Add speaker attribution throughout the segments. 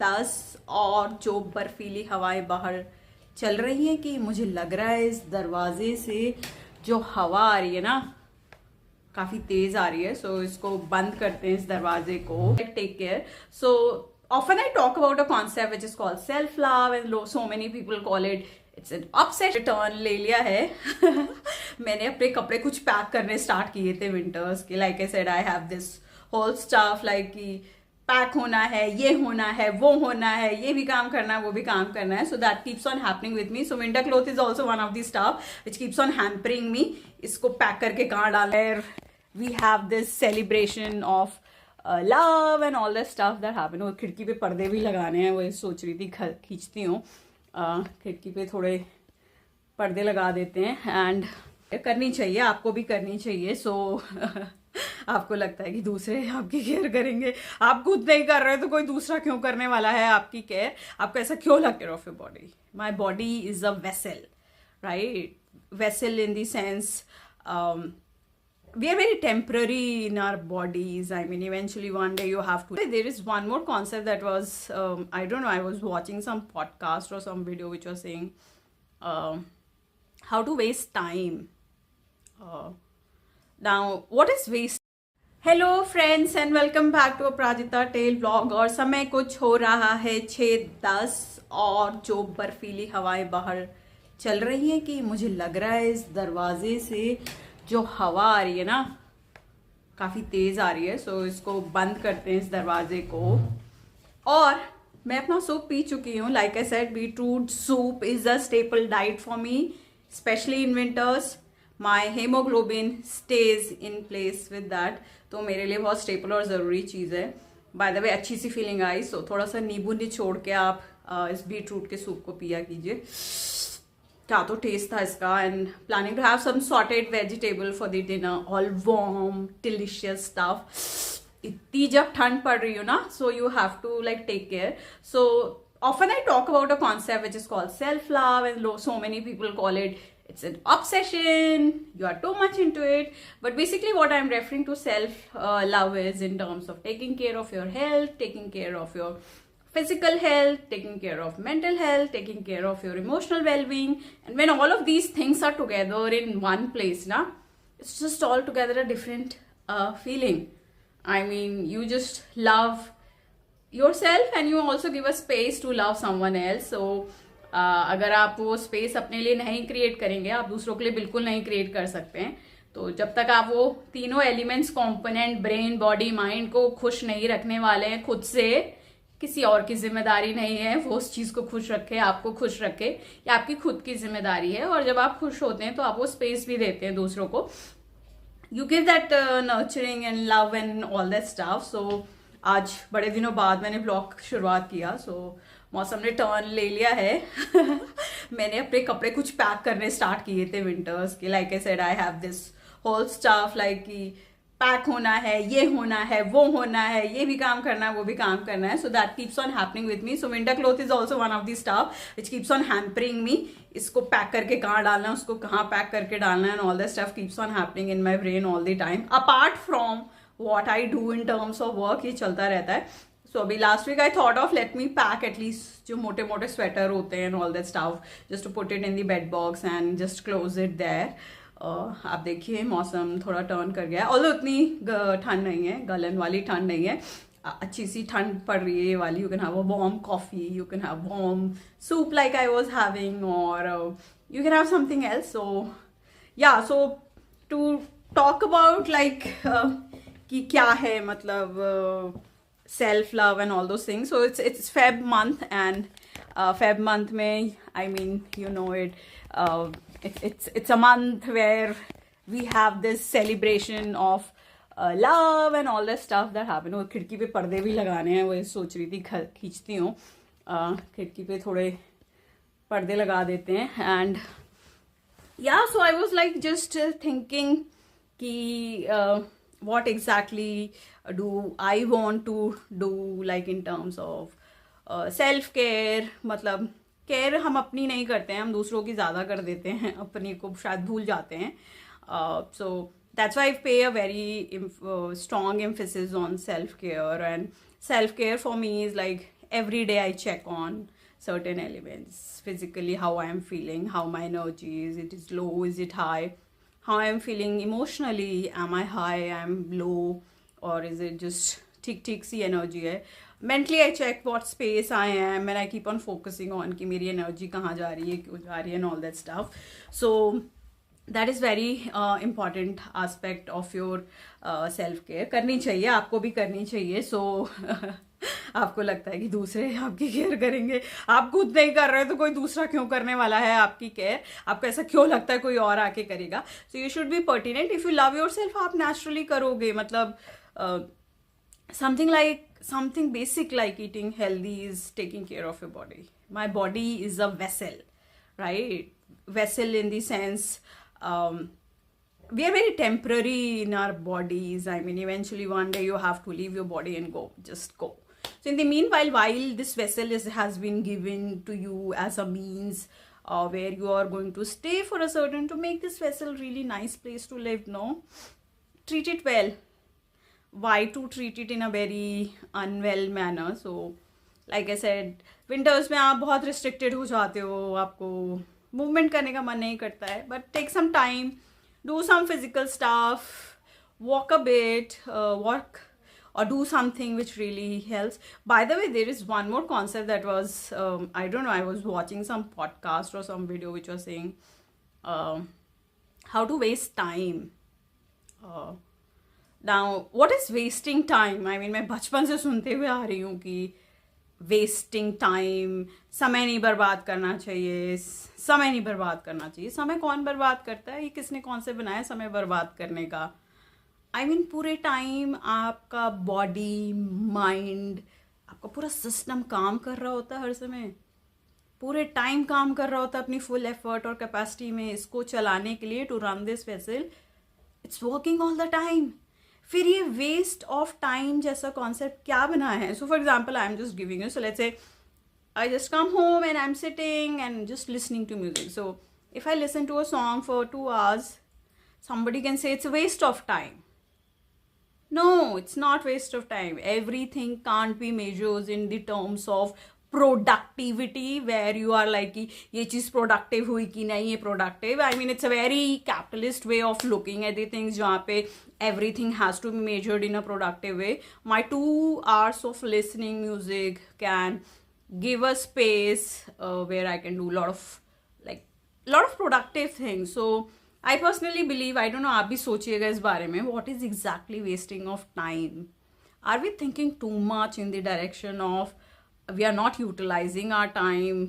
Speaker 1: 10 और जो बर्फीली हवाएं बाहर चल रही हैं कि मुझे लग रहा है इस दरवाजे से जो हवा आ रही है ना काफी तेज आ रही है. सो इसको बंद करते हैं इस दरवाजे को. Take care. So often I talk about a concept which is called self love and so many people call it's an obsession. Return ले लिया है. मैंने अपने कपड़े कुछ पैक करने स्टार्ट किए थे विंटर्स के. Like I said I have this whole stuff like कि पैक होना है, ये होना है, वो होना है, ये भी काम करना है, वो भी काम करना है. So that keeps on happening with me. So winter cloth is also one of the stuff which keeps on hampering me. इसको पैक करके कहाँ डालना है. We have this celebration of love and all the stuff that happen. और खिड़की पे पर्दे भी लगाने हैं. वो सोच रही थी खींचती हूँ. खिड़की पे थोड़े पर्दे लगा देते हैं. एंड करनी चाहिए, आपको भी करनी चाहिए. सो आपको लगता है कि दूसरे आपकी केयर करेंगे, आप खुद नहीं कर रहे तो कोई दूसरा क्यों करने वाला है आपकी केयर. आपको ऐसा क्यों लगता है of your body. My body is a vessel, right. Vessel in the sense we are very temporary in our bodies. I mean, eventually one day you have to. There is one more concept that was I don't know, I was watching some podcast or some video which was saying how to waste time. Now what is waste? Hello friends and welcome back to Aparajita tale blog. और समय कुछ हो रहा है 6:10 और जो बर्फीली हवाएं बाहर चल रही हैं कि मुझे लग रहा है इस दरवाजे से जो हवा आ रही है ना काफी तेज आ रही है. सो इसको बंद करते हैं इस दरवाजे को. और मैं अपना सूप पी चुकी हूँ. Like I said, beetroot soup is a staple diet for me, specially in winters. My haemoglobin stage in place with that. तो मेरे लिए बहुत स्टेपल और ज़रूरी चीज़ है. बाय द वे अच्छी सी फीलिंग आई. सो थोड़ा सा नींबू निचोड़ के आप इस बीटरूट के सूप को पिया कीजिए. क्या तो टेस्ट था इसका. And planning to have some sauteed vegetable for the dinner, all warm delicious stuff. इतनी जब ठंड पड़ रही हो ना, so you have to like take care. So often I talk about a concept which is called self love and so many people call it's an obsession, you are too much into it. But basically what I'm referring to self love is in terms of taking care of your health, taking care of your physical health, taking care of mental health, taking care of your emotional well-being. And when all of these things are together in one place na, it's just altogether a different feeling. I mean, you just love yourself and you also give a space to love someone else. So अगर आप वो space अपने लिए नहीं create करेंगे, आप दूसरों के लिए बिल्कुल नहीं क्रिएट कर सकते हैं. तो जब तक आप वो तीनों elements, component, brain, body, mind को खुश नहीं रखने वाले हैं खुद से, किसी और की जिम्मेदारी नहीं है वो उस चीज को खुश रखे, आपको खुश रखे. ये आपकी खुद की जिम्मेदारी है. और जब आप खुश होते हैं तो आप वो स्पेस भी देते हैं दूसरों को. You give that nurturing and love and all that stuff. So आज बड़े दिनों बाद मैंने ब्लॉग शुरुआत किया. सो मौसम ने टर्न ले लिया है. मैंने अपने कपड़े कुछ पैक करने स्टार्ट किए थे विंटर्स के. Like I said I have this whole stuff like कि पैक होना है, ये होना है, वो होना है, ये भी काम करना है, वो भी काम करना है. So that keeps on happening with me. So winter cloth is also one of the stuff which keeps on hampering me. इसको पैक करके कहाँ डालना है, उसको कहाँ पैक करके डालना है, and all the stuff keeps on happening in my brain all the time. Apart from what I do in terms of work, ये चलता रहता है. सो अभी last week I thought of let me pack at least जो मोटे मोटे sweater होते हैं and all that stuff, just to put it in the bed box and just close it there. आप देखिए मौसम थोड़ा टर्न कर गया है. ऑल्दो इतनी ठंड नहीं है, गलन वाली ठंड नहीं है, अच्छी सी ठंड पड़ रही है ये वाली. You can have a warm coffee, you can have warm soup like I was having, और you can have something else. So yeah, so to talk about like कि क्या है मतलब self love and all those things. So it's Feb month, and Feb month mein, I mean, you know it, it's a month where we have this celebration of love and all that stuff that happen. और खिड़की पे पर्दे भी लगाने हैं. वो सोच रही थी खींचती हूँ. खिड़की पे थोड़े पर्दे लगा देते हैं. and yeah, so I was like just thinking कि what exactly do I want to do like in terms of self care. मतलब केयर हम अपनी नहीं करते हैं, हम दूसरों की ज़्यादा कर देते हैं, अपनी को शायद भूल जाते हैं. So that's why I pay a very strong emphasis on self care. And self care for me is like every day I check on certain elements physically, how I am feeling, how my energy is, it is low, is it high, how I am feeling emotionally, am I high, am low, or is it just ठीक सी energy है. Mentally I check what space I am and I keep on focusing on कि मेरी energy कहाँ जा रही है, क्यों जा रही है, and all that stuff. So that is very important aspect of your self care. करनी चाहिए, आपको भी करनी चाहिए. So आपको लगता है कि दूसरे आपकी केयर करेंगे, आप खुद नहीं कर रहे हो तो कोई दूसरा क्यों करने वाला है आपकी केयर, आपको ऐसा क्यों लगता है कोई और आके करेगा. So you should be pertinent. If you love your self, आप नेचुरली करोगे. मतलब something basic like eating healthy is taking care of your body. My body is a vessel, right? Vessel in the sense, we are very temporary in our bodies. I mean, eventually one day you have to leave your body and go, just go. So in the meanwhile, while this vessel has been given to you as a means where you are going to stay for a certain, to make this vessel really nice place to live, no? Treat it well. Why to treat it in a very unwell manner? So like I said, winters में आप बहुत restricted हो जाते हो, आपको movement करने का मन नहीं करता है, but take some time, do some physical stuff, walk a bit, walk or do something which really helps. By the way, there is one more concept that was, I don't know, I was watching some podcast or some video which was saying how to waste time. Now, what is wasting time? I mean, मैं बचपन से सुनते हुए आ रही हूँ कि wasting time, समय नहीं बर्बाद करना चाहिए, समय नहीं बर्बाद करना चाहिए. समय कौन बर्बाद करता है? ये किसने कौन से बनाया समय बर्बाद करने का? आई मीन पूरे टाइम आपका बॉडी, माइंड, आपका पूरा सिस्टम काम कर रहा होता है हर समय. पूरे टाइम काम कर रहा होता है अपनी फुल एफर्ट और कैपेसिटी में इसको चलाने के लिए, to run this vessel. It's working all the time. फिर ये वेस्ट ऑफ टाइम जैसा कॉन्सेप्ट क्या बना है? So for example, I am just giving you, so let's say I just come home and I'm sitting and just listening to music. So if I listen to a song for 2 hours, somebody can say it's a waste of time. No, it's not waste of time. Everything can't be measured in the terms of productivity, where you are like कि ये चीज़ productive हुई कि नहीं ये productive. I mean, it's a very capitalist way of looking at the things जहाँ पे everything has to be measured in a productive way. My 2 hours of listening music can give a space where I can do lot of productive things. So I personally believe, I don't know, आप भी सोचिएगा इस बारे में, what is exactly wasting of time? Are we thinking too much in the direction of we are not utilizing our time?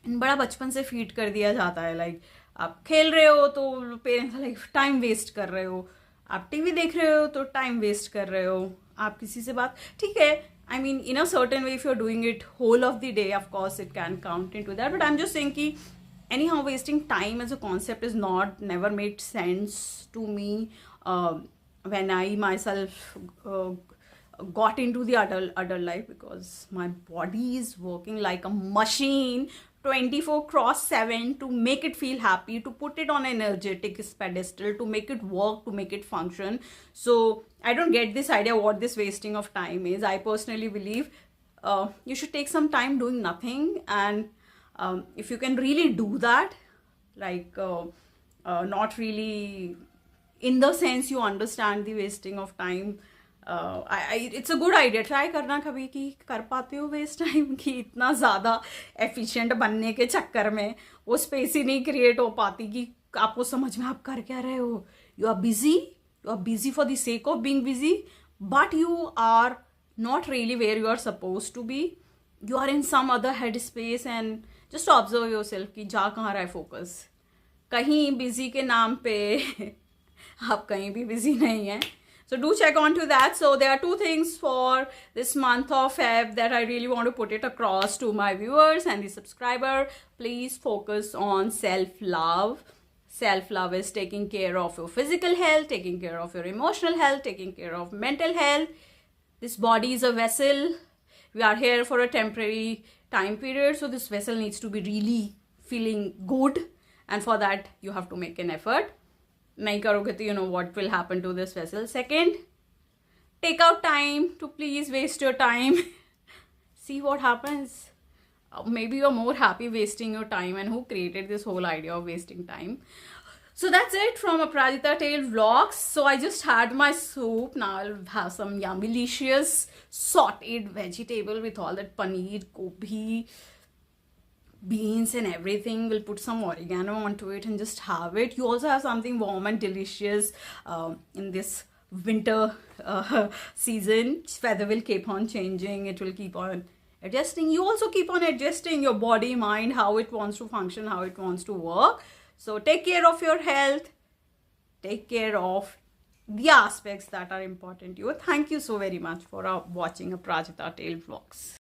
Speaker 1: बड़ा बचपन से feed कर दिया जाता है, लाइक आप खेल रहे हो तो पेरेंट्स लाइक टाइम वेस्ट कर रहे हो, आप टीवी देख रहे हो तो टाइम वेस्ट कर रहे हो, आप किसी से बात, ठीक है, I mean, in a certain way, if you're doing it whole of the day, of course, it can count into that. But I'm just saying कि anyhow, wasting time as a concept is never made sense to me when I myself got into the adult life, because my body is working like a machine 24/7 to make it feel happy, to put it on an energetic pedestal, to make it work, to make it function. So I don't get this idea what this wasting of time is. I personally believe you should take some time doing nothing, and if you can really do that, like not really in the sense you understand the wasting of time, it's a good idea. Try करना कभी कि कर पाते हो waste time, कि इतना ज़्यादा efficient बनने के चक्कर में वो स्पेस ही नहीं क्रिएट हो पाती कि आपको समझ में आप कर क्या रहे हो. You are busy for the sake of being busy, but you are not really where you are supposed to be. You are in some other headspace, and just observe yourself कि जा कहाँ रहा है फोकस. कहीं busy के नाम पे आप कहीं भी बिजी नहीं हैं. So do check on to that. So there are 2 things for this month of Feb that I really want to put it across to my viewers and the subscriber. Please focus on self-love. Self-love is taking care of your physical health, taking care of your emotional health, taking care of mental health. This body is a vessel. We are here for a temporary time period. So this vessel needs to be really feeling good. And for that, you have to make an effort. नहीं करोगे तो you know what will happen to this vessel. Second, take out time to please waste your time. see what happens. Maybe you're more happy wasting your time, and who created this whole idea of wasting time? So that's it from Aparajita Tail Vlogs. So I just had my soup. Now I'll have some yummy delicious sauteed vegetable with all that paneer, gobi, beans and everything. We'll put some oregano onto it and just have it. You also have something warm and delicious in this winter season. Weather will keep on changing. It will keep on adjusting. You also keep on adjusting your body, mind, how it wants to function, how it wants to work. So take care of your health. Take care of the aspects that are important to you. Thank you so very much for watching Aparajita Tail Vlogs.